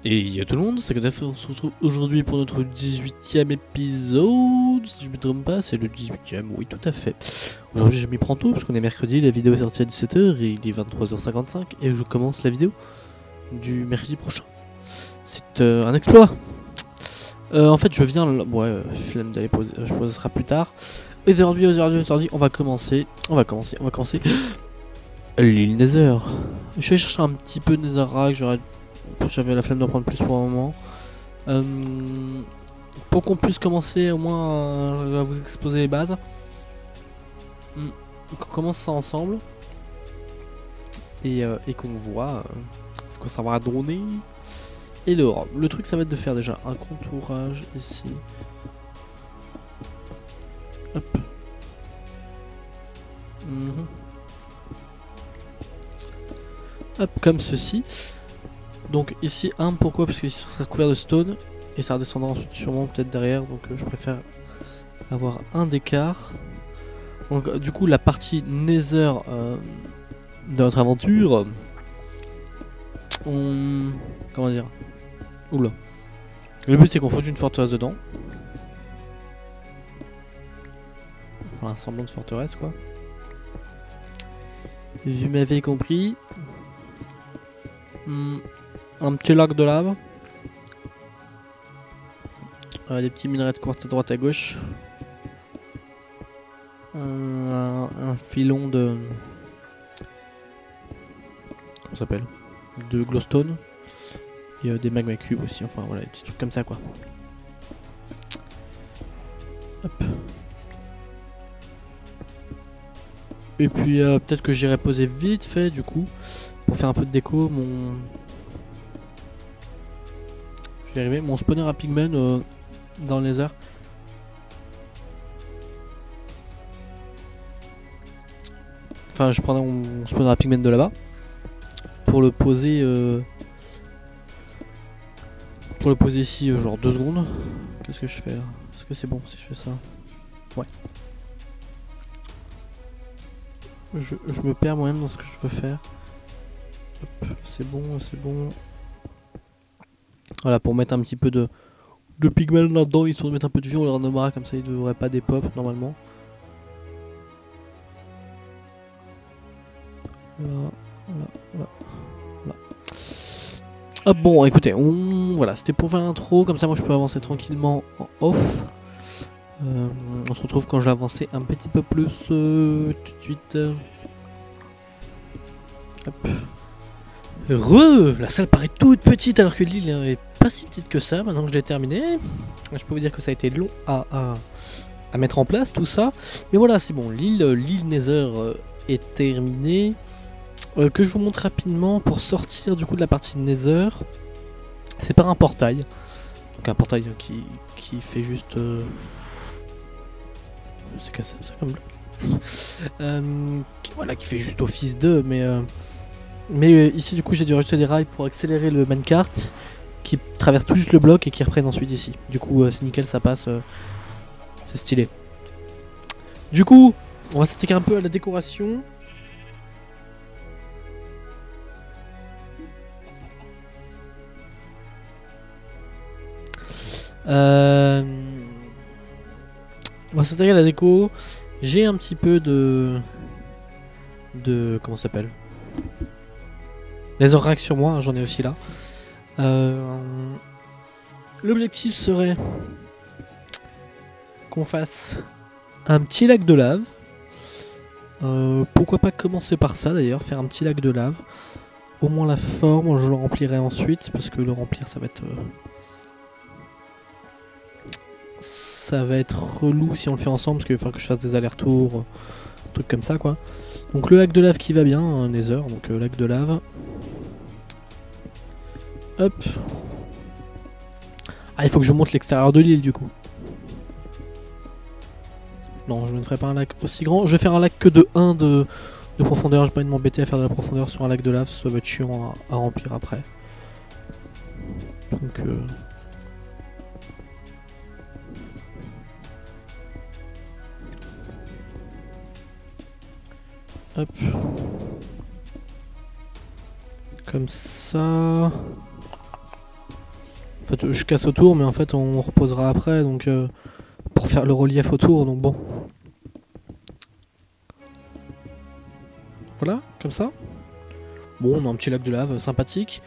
Et yo tout le monde, c'est Godef, on se retrouve aujourd'hui pour notre 18ème épisode, si je me trompe pas, c'est le 18ème, oui tout à fait. Aujourd'hui je m'y prends tôt parce qu'on est mercredi, la vidéo est sortie à 17h et il est 23h55 et je commence la vidéo du mercredi prochain. C'est un exploit. En fait je viens, ouais, flemme d'aller poser, je poserai plus tard. Et aujourd'hui on va commencer, l'île Nether. Je vais chercher un petit peu de Netherrack, j'avais la flemme d'en prendre plus pour un moment. Pour qu'on puisse commencer au moins à vous exposer les bases. Qu'on commence ça ensemble. Et qu'on voit ce que ça va donner. Et le truc ça va être de faire déjà un contourage ici. Hop. Hop, comme ceci. Donc ici un, pourquoi? Parce que ici ça sera couvert de stone et ça redescendra ensuite sûrement peut-être derrière, donc je préfère avoir un d'écart. Donc du coup la partie Nether de notre aventure, comment dire, oula, le but c'est qu'on foute une forteresse dedans, un semblant de forteresse quoi. Vous m'avez compris. Un petit lac de lave. Des petits minerais de quartz à droite à gauche. Un filon de... Comment ça s'appelle? De glowstone. Et des magma cubes aussi, enfin voilà, des petits trucs comme ça quoi. Hop. Et puis peut-être que j'irai poser vite fait du coup. Pour faire un peu de déco, je vais arriver, mon spawner à pigmen dans le Nether. Enfin, je prendrai mon spawner à pigmen de là-bas pour le poser ici, genre 2 secondes. Qu'est-ce que je fais là? Est-ce que c'est bon si je fais ça? Ouais. Je me perds moi-même dans ce que je veux faire. C'est bon, c'est bon. Voilà, pour mettre un petit peu de pigment là-dedans, histoire de mettre un peu de vie, on le renommera comme ça, il ne devrait pas des pop normalement. Là. Hop, bon, écoutez, voilà, c'était pour faire l'intro, comme ça moi je peux avancer tranquillement en off. On se retrouve quand je vais avancer un petit peu plus tout de suite. Hop. La salle paraît toute petite alors que l'île est pas si petite que ça. Maintenant que je l'ai terminé, je peux vous dire que ça a été long à mettre en place tout ça. Mais voilà, c'est bon, l'île Nether est terminée. Que je vous montre rapidement pour sortir du coup de la partie Nether. C'est par un portail. Donc un portail qui fait juste... C'est cassé ça comme bloc. Voilà, qui fait juste office 2, mais ici du coup j'ai dû rajouter des rails pour accélérer le minecart qui traverse tout juste le bloc et qui reprennent ensuite ici. Du coup c'est nickel, ça passe, c'est stylé. Du coup on va s'attaquer un peu à la décoration. On va s'attaquer à la déco. J'ai un petit peu de comment ça s'appelle, les oracs sur moi, hein, j'en ai aussi là. L'objectif serait qu'on fasse un petit lac de lave. Pourquoi pas commencer par ça d'ailleurs, faire un petit lac de lave. Au moins la forme, je le remplirai ensuite, parce que le remplir ça va être relou si on le fait ensemble, parce qu'il va falloir que je fasse des allers-retours, trucs comme ça quoi. Donc le lac de lave qui va bien, un Nether, donc lac de lave. Hop. Ah, il faut que je monte l'extérieur de l'île du coup. Non, je ne ferai pas un lac aussi grand. Je vais faire un lac que de 1 de profondeur. J'ai pas envie de m'embêter à faire de la profondeur sur un lac de lave, ça va être chiant à remplir après. Donc hop. Comme ça. En fait, je casse autour, mais en fait, on reposera après, donc pour faire le relief autour, donc bon. Voilà, comme ça. Bon, on a un petit lac de lave sympathique.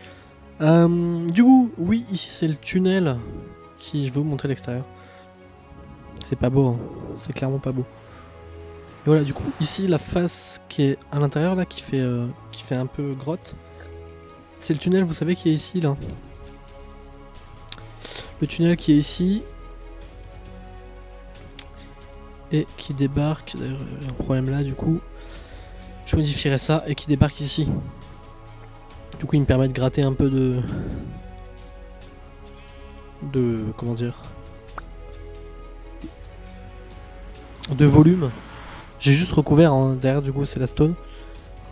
Du coup, oui, ici c'est le tunnel qui je veux vous montrer l'extérieur. C'est pas beau, hein. C'est clairement pas beau. Et voilà, du coup, ici la face qui est à l'intérieur là, qui fait un peu grotte, c'est le tunnel, vous savez, qui est ici là. Le tunnel qui est ici et qui débarque. D'ailleurs, il y a un problème là, du coup, je modifierai ça et qui débarque ici. Du coup, il me permet de gratter un peu comment dire, de volume. J'ai juste recouvert, hein, derrière, du coup, c'est la stone.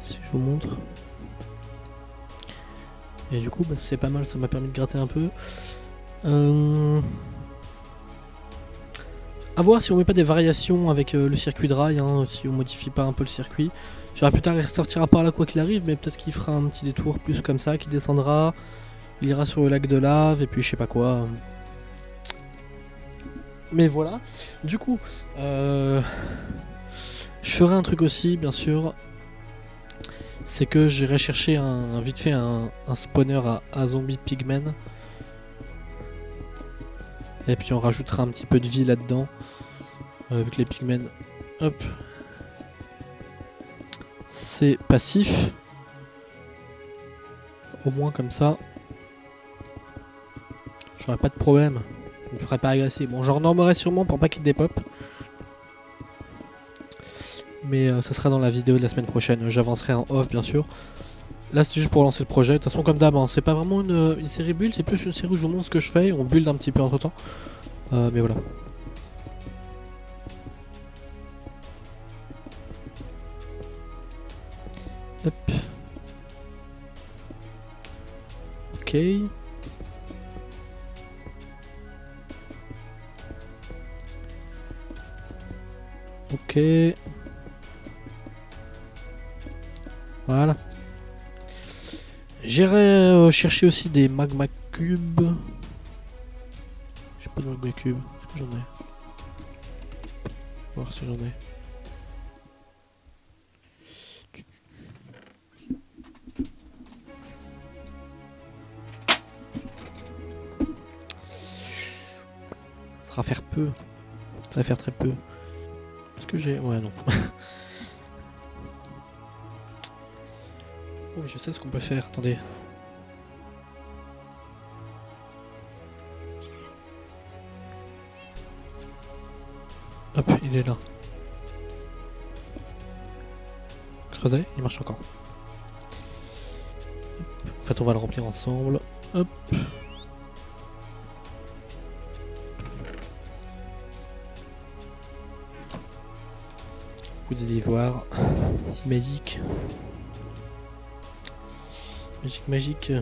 Si je vous montre. Et du coup, bah, c'est pas mal, ça m'a permis de gratter un peu. A voir si on met pas des variations avec le circuit de rail, hein, si on modifie pas un peu le circuit. J'aurai plus tard, il ressortira par là quoi qu'il arrive, mais peut-être qu'il fera un petit détour plus comme ça, qui descendra. Il ira sur le lac de lave, et puis je sais pas quoi. Mais voilà. Du coup, je ferai un truc aussi, bien sûr. C'est que j'irai chercher vite fait un spawner à zombie pigmen. Et puis on rajoutera un petit peu de vie là-dedans. Avec les pigmen. Hop. C'est passif. Au moins comme ça. J'aurai pas de problème. Je me ferai pas agresser. Bon, j'en renormerai sûrement pour pas qu'il dépop. Mais ça sera dans la vidéo de la semaine prochaine. J'avancerai en off, bien sûr. Là, c'est juste pour lancer le projet. De toute façon, comme d'hab, hein, c'est pas vraiment une série build. C'est plus une série où je vous montre ce que je fais. On build un petit peu entre temps. Mais voilà. Hop. Ok. Ok. Voilà. J'irai chercher aussi des magma cubes. J'ai pas de magma cubes. Est-ce que j'en ai? Voir si j'en ai. Ça va faire peu. Ça va faire très peu. Est-ce que j'ai... Ouais, non. Oh, mais je sais ce qu'on peut faire. Attendez. Hop, il est là. Creuser, il marche encore. En fait, on va le remplir ensemble. Hop. Vous allez voir. C'est magique. Magique, magique.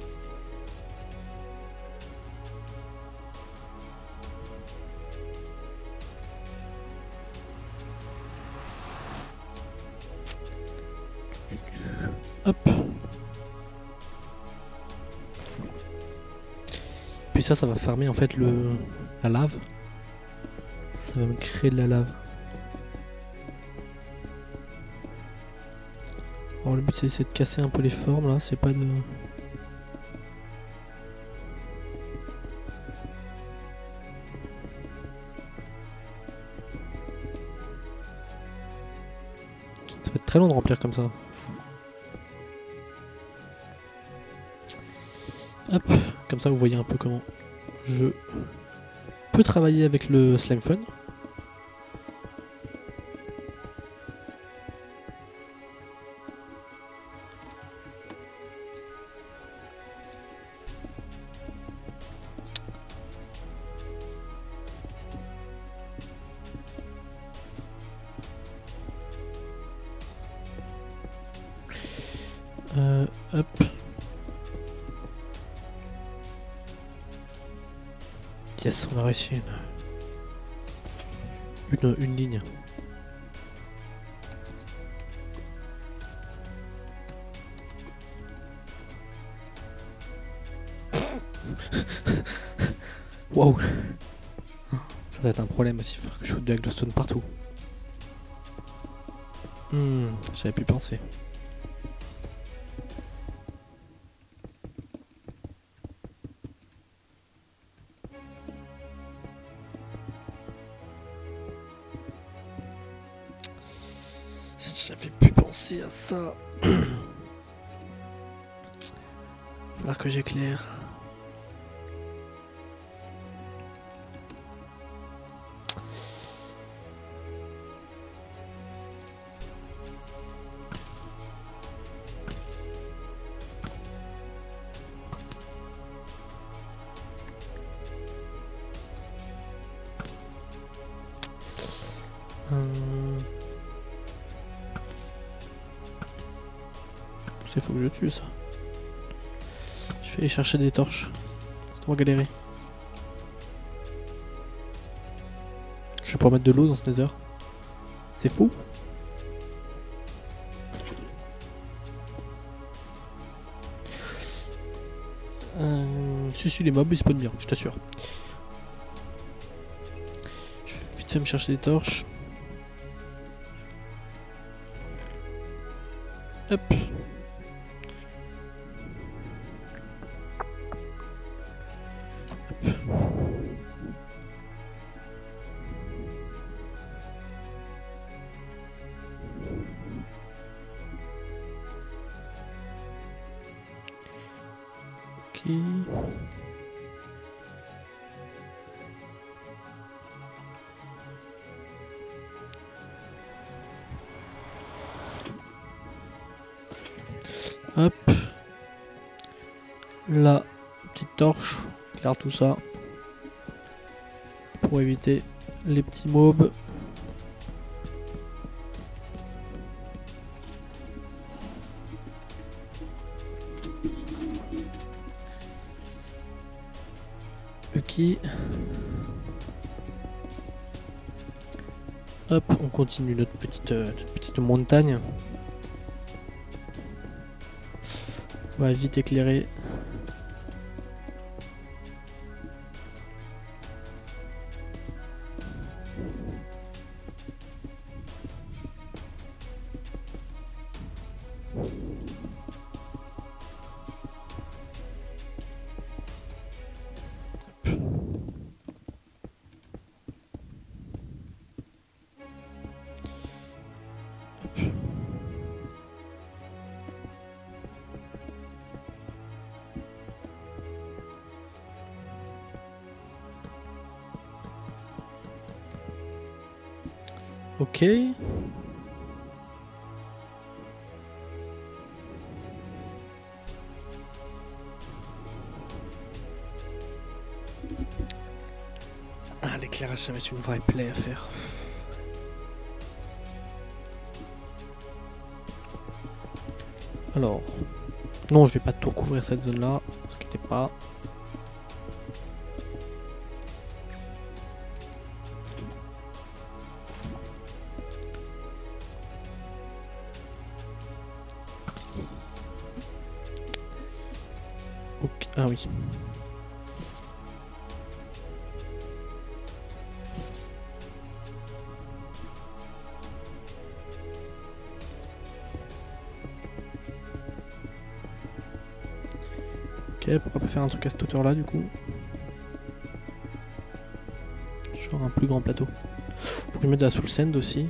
Hop. Puis ça va farmer en fait la lave. Ça va me créer de la lave. Alors le but c'est de casser un peu les formes là, c'est pas de... Ça va être très long de remplir comme ça. Hop, comme ça vous voyez un peu comment je peux travailler avec le slime fun. Hop. Yes, on a réussi une ligne. Waouh. Ça va être un problème aussi, il va falloir que je shoot de la glowstone partout. J'avais pu penser. J'avais pu penser à ça. Il va falloir que j'éclaire. Il faut que je tue ça. Je vais aller chercher des torches. On va galérer. Je vais pouvoir mettre de l'eau dans ce nether. C'est fou. Si les mobs ils spawnent bien, je t'assure. Je vais vite fait me chercher des torches. Hop. Ok. Hop. Là, petite torche. Éclaire tout ça. Pour éviter les petits mobs. Ok. Hop, on continue notre petite montagne. On va vite éclairer. Ok. Ah, l'éclairage, ça va être une vraie plaie à faire. Alors, non, je vais pas tout recouvrir cette zone-là, ne vous inquiétez pas. Ok, ah oui. Ok, pourquoi pas faire un truc à cette hauteur là du coup. Genre un plus grand plateau. Faut que je mette de la soul sand aussi.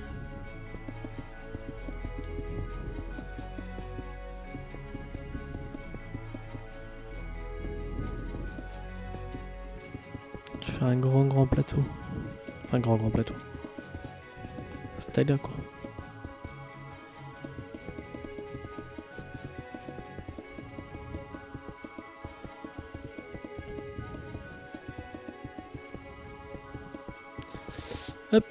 Je vais faire un grand plateau. Enfin, grand plateau. Cette taille là quoi. Hop.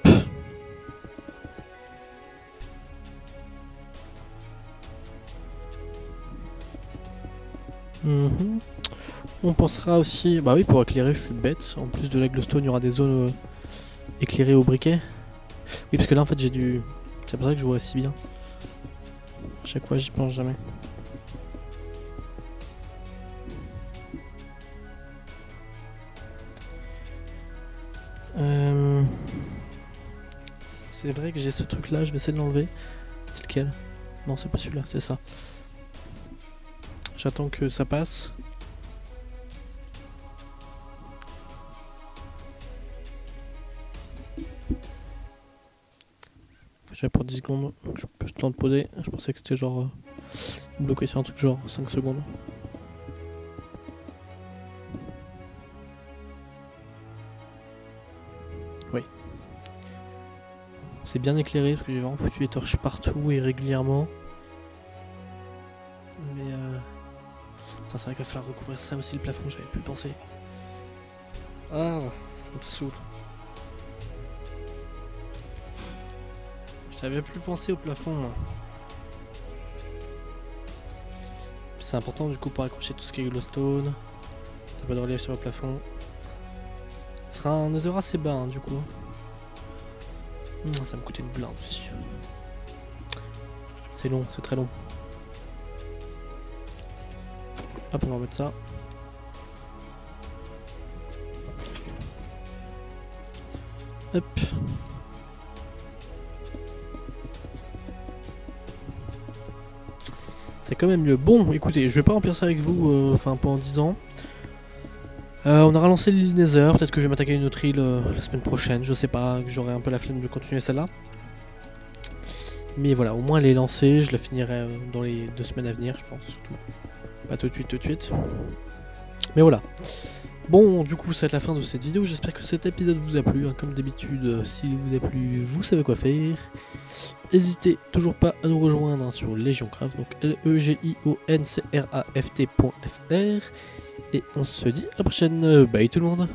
On pensera aussi... Bah oui, pour éclairer, je suis bête. En plus de la glowstone, il y aura des zones éclairées au briquet. Oui, parce que là, en fait, j'ai du... C'est pour ça que je vois si bien. À chaque fois, j'y pense jamais. c'est vrai que j'ai ce truc là, je vais essayer de l'enlever. C'est lequel? Non, c'est pas celui-là, c'est ça. J'attends que ça passe. J'avais pour 10 secondes, donc je peux le temps de poser. Je pensais que c'était genre bloqué sur un truc genre 5 secondes. Oui. C'est bien éclairé parce que j'ai vraiment foutu les torches partout et régulièrement. Mais putain, c'est vrai qu'il va falloir recouvrir ça aussi le plafond, j'avais plus pensé. Ah, ça me saoule. J'avais plus pensé au plafond. Moi. C'est important du coup pour accrocher tout ce qui est glowstone. T'as pas de relief sur le plafond. Ce sera un nether assez bas hein, du coup. Ça me coûtait une blinde aussi. C'est long, c'est très long. Hop, on va mettre ça. Hop. C'est quand même mieux. Bon, écoutez, je vais pas remplir ça avec vous, enfin pas en 10 ans. On a relancé l'île Nether, peut-être que je vais m'attaquer à une autre île la semaine prochaine, je sais pas, que j'aurai un peu la flemme de continuer celle-là. Mais voilà, au moins elle est lancée, je la finirai dans les 2 semaines à venir, je pense, surtout. Pas tout de suite. Mais voilà. Bon, du coup, ça va être la fin de cette vidéo. J'espère que cet épisode vous a plu. Hein. Comme d'habitude, s'il vous a plu, vous savez quoi faire. N'hésitez toujours pas à nous rejoindre hein, sur Legioncraft, donc legioncraft.fr. Et on se dit à la prochaine. Bye tout le monde.